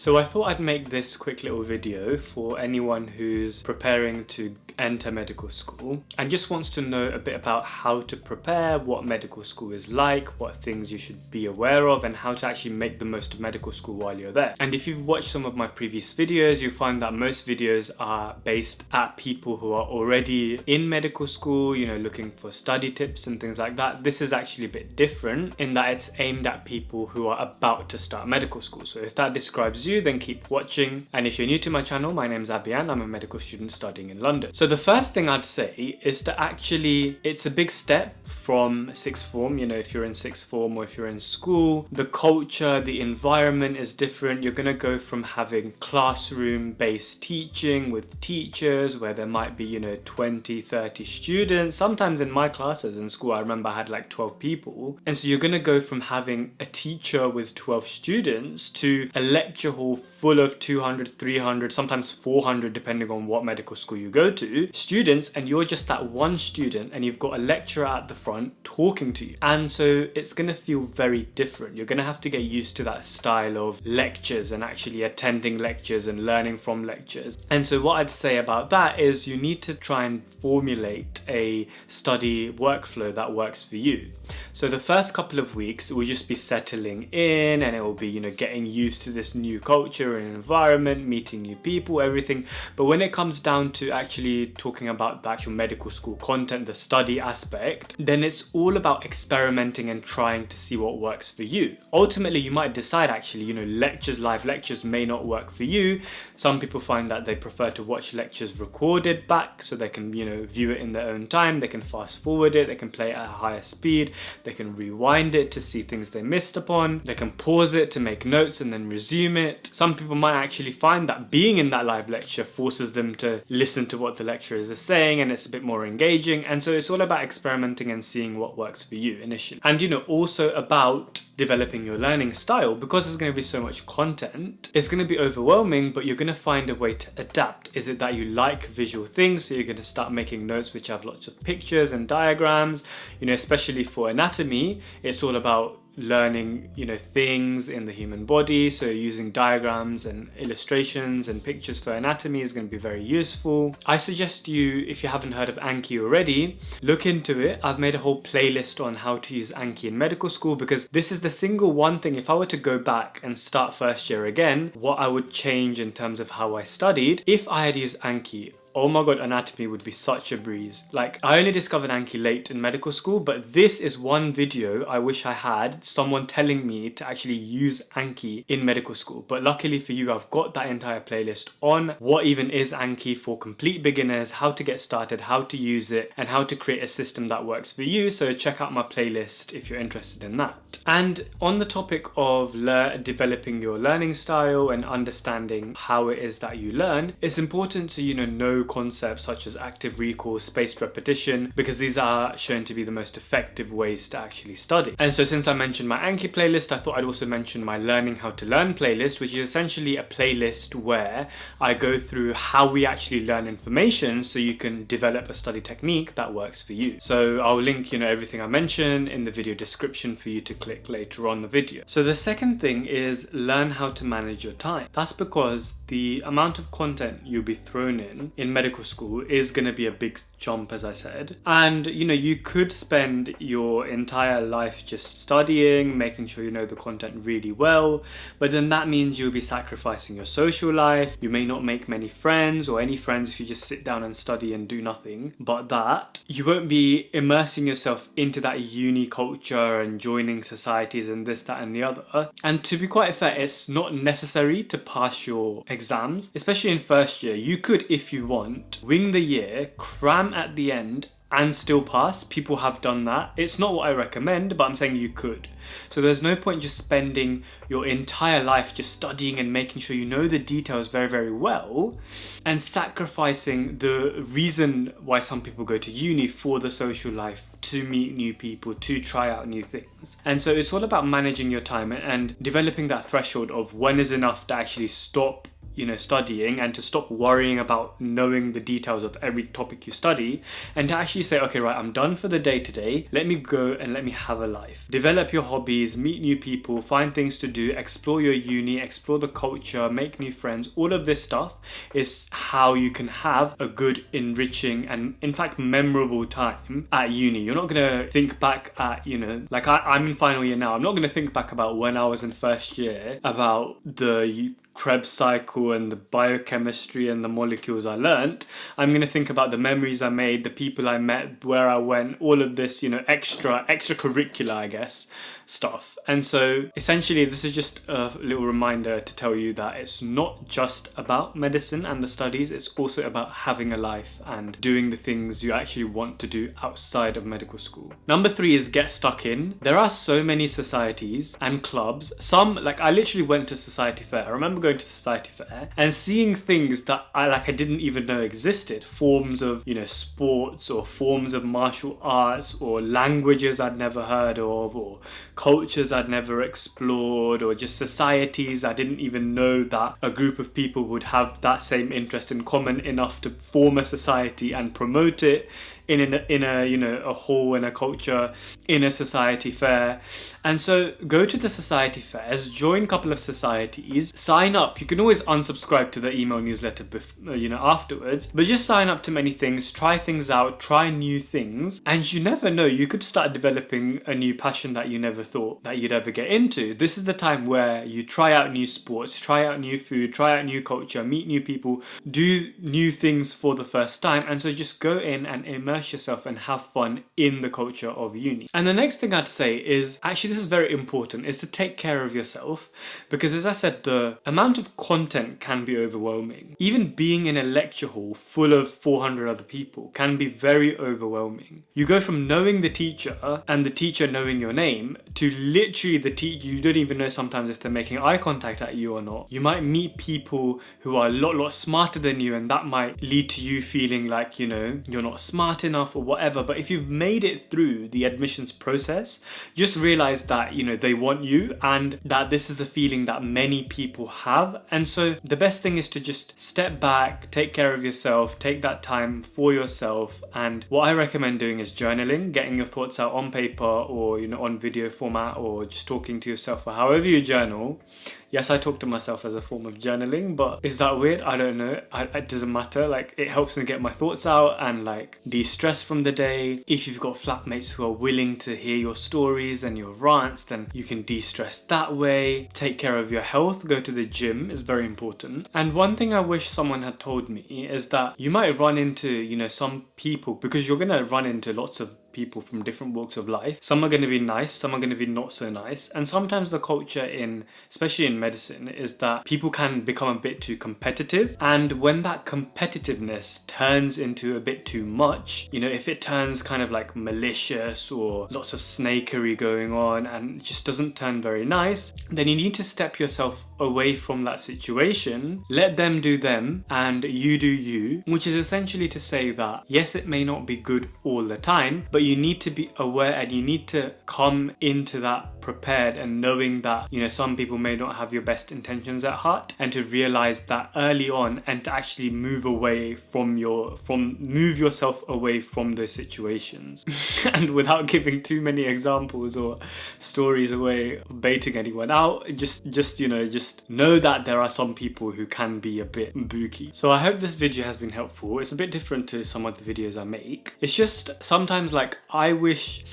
So I thought I'd make this quick little video for anyone who's preparing to enter medical school and just wants to know a bit about how to prepare, what medical school is like, what things you should be aware of, and how to actually make the most of medical school while you're there. And if you've watched some of my previous videos, you'll find that most videos are based at people who are already in medical school, you know, looking for study tips and things like that. This is actually a bit different in that it's aimed at people who are about to start medical school. So if that describes you, then keep watching. And if you're new to my channel, my name's Abhiyan. I'm a medical student studying in London. So the first thing I'd say is to actually, it's a big step from sixth form. You know, if you're in sixth form or if you're in school, the culture, the environment is different. You're going to go from having classroom-based teaching with teachers where there might be, you know, 20, 30 students. Sometimes in my classes in school, I remember I had like 12 people. And so you're going to go from having a teacher with 12 students to a lecture hall full of 200, 300, sometimes 400, depending on what medical school you go to, students, and you're just that one student and you've got a lecturer at the front talking to you. And so it's going to feel very different. You're going to have to get used to that style of lectures and actually attending lectures and learning from lectures. And so what I'd say about that is you need to try and formulate a study workflow that works for you. So the first couple of weeks will just be settling in, and it will be, you know, getting used to this new culture and environment, meeting new people, everything. But when it comes down to actually talking about the actual medical school content, the study aspect, then it's all about experimenting and trying to see what works for you. Ultimately, you might decide actually, you know, live lectures may not work for you. Some people find that they prefer to watch lectures recorded back so they can, you know, view it in their own time. They can fast forward it, they can play it at a higher speed, they can rewind it to see things they missed upon, they can pause it to make notes and then resume it. Some people might actually find that being in that live lecture forces them to listen to what the lecturers are saying, and it's a bit more engaging. And so it's all about experimenting and seeing what works for you initially. And, you know, also about developing your learning style, because there's going to be so much content, it's going to be overwhelming, but you're going to find a way to adapt. Is it that you like visual things, so you're going to start making notes which have lots of pictures and diagrams? You know, especially for anatomy, it's all about learning, you know, things in the human body, so using diagrams and illustrations and pictures for anatomy is going to be very useful. I suggest you, if you haven't heard of Anki already, look into it. I've made a whole playlist on how to use Anki in medical school, because this is the single one thing, if I were to go back and start first year again, what I would change in terms of how I studied. If I had used Anki, oh my god, anatomy would be such a breeze. Like, I only discovered Anki late in medical school, but this is one video I wish I had someone telling me to actually use Anki in medical school. But luckily for you, I've got that entire playlist on what even is Anki for complete beginners, how to get started, how to use it, and how to create a system that works for you. So check out my playlist if you're interested in that. And on the topic of developing your learning style and understanding how it is that you learn, it's important to, you know concepts such as active recall, spaced repetition, because these are shown to be the most effective ways to actually study. And so since I mentioned my Anki playlist, I thought I'd also mention my Learning How to Learn playlist, which is essentially a playlist where I go through how we actually learn information so you can develop a study technique that works for you. So I'll link, you know, everything I mention in the video description for you to click later on the video. So the second thing is learn how to manage your time. That's because the amount of content you'll be thrown in medical school is going to be a big jump, as I said. And, you know, you could spend your entire life just studying, making sure you know the content really well, but then that means you'll be sacrificing your social life. You may not make many friends or any friends if you just sit down and study and do nothing but that. You won't be immersing yourself into that uni culture and joining societies and this, that, and the other. And to be quite fair, it's not necessary to pass your exams, especially in first year. You could, if you want, wing the year, cram at the end, and still pass. People have done that. It's not what I recommend, but I'm saying you could. So there's no point just spending your entire life just studying and making sure you know the details very, very well, and sacrificing the reason why some people go to uni for the social life, to meet new people, to try out new things. And so it's all about managing your time and developing that threshold of when is enough to actually stop studying, and to stop worrying about knowing the details of every topic you study, and to actually say, okay, right, I'm done for the day today. Let me go and let me have a life. Develop your hobbies, meet new people, find things to do, explore your uni, explore the culture, make new friends. All of this stuff is how you can have a good, enriching, and in fact memorable time at uni. You're not gonna think back at, like I'm in final year now. I'm not gonna think back about when I was in first year about the Krebs cycle and the biochemistry and the molecules I learnt. I'm going to think about the memories I made, the people I met, where I went, all of this, extracurricular, I guess, stuff. And so essentially this is just a little reminder to tell you that it's not just about medicine and the studies, it's also about having a life and doing the things you actually want to do outside of medical school. Number 3 is get stuck in. There are so many societies and clubs. Some, like I literally went to society fair. I remember going to the society fair and seeing things that I didn't even know existed. Forms of, sports, or forms of martial arts, or languages I'd never heard of, or cultures I'd never explored, or just societies I didn't even know that a group of people would have that same interest in common enough to form a society and promote it in a hall, in a culture, in a society fair. And so go to the society fairs, join a couple of societies, sign up. You can always unsubscribe to the email newsletter afterwards, but just sign up to many things, try things out, try new things, and you never know, you could start developing a new passion that you never thought that you'd ever get into. This is the time where you try out new sports, try out new food, try out new culture, meet new people, do new things for the first time. And so just go in and immerse yourself and have fun in the culture of uni. And the next thing I'd say is, actually this is very important, is to take care of yourself, because as I said, the amount of content can be overwhelming. Even being in a lecture hall full of 400 other people can be very overwhelming. You go from knowing the teacher and the teacher knowing your name to literally the teacher, you don't even know sometimes if they're making eye contact at you or not. You might meet people who are a lot smarter than you, and that might lead to you feeling like, you're not smart enough or whatever. But if you've made it through the admissions process, just realize that, they want you, and that this is a feeling that many people have. And so the best thing is to just step back, take care of yourself, take that time for yourself. And what I recommend doing is journaling, getting your thoughts out on paper, or, on video format, or just talking to yourself, or however you journal. Yes, I talk to myself as a form of journaling, but is that weird? I don't know. It doesn't matter. Like, it helps me get my thoughts out and de-stress from the day. If you've got flatmates who are willing to hear your stories and your rants, then you can de-stress that way. Take care of your health. Go to the gym is very important. And one thing I wish someone had told me is that you might run into, some people, because you're going to run into lots of people from different walks of life. Some are going to be nice, some are going to be not so nice. And sometimes the culture especially in medicine, is that people can become a bit too competitive. And when that competitiveness turns into a bit too much, if it turns kind of like malicious or lots of snakery going on and it just doesn't turn very nice, then you need to step yourself away from that situation, let them do them and you do you, which is essentially to say that yes, it may not be good all the time, but you need to be aware and you need to come into that prepared and knowing that, some people may not have your best intentions at heart, and to realize that early on, and to actually move yourself away from those situations. And without giving too many examples or stories away, baiting anyone out, just know that there are some people who can be a bit booky. So I hope this video has been helpful. It's a bit different to some of the videos I make. It's just sometimes I wish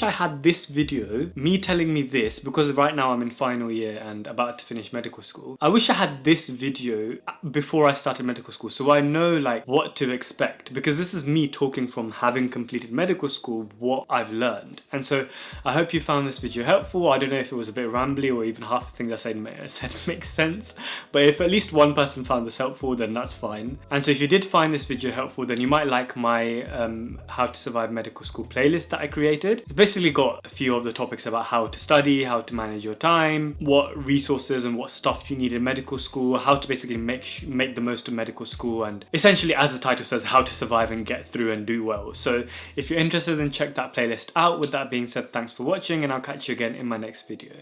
I had this video, me telling me this, because right now I'm in final year and about to finish medical school. I wish I had this video before I started medical school, so I know what to expect, because this is me talking from having completed medical school, what I've learned. And so I hope you found this video helpful. I don't know if it was a bit rambly or even half the things I said makes sense, but if at least one person found this helpful, then that's fine. And so if you did find this video helpful, then you might like my How to Survive Medical School playlist that I created. It's basically got a few of the topics about how to study, how to manage your time, what resources and what stuff you need in medical school, how to basically make the most of medical school, and essentially, as the title says, how to survive and get through and do well. So if you're interested, then check that playlist out. With that being said, thanks for watching, and I'll catch you again in my next video.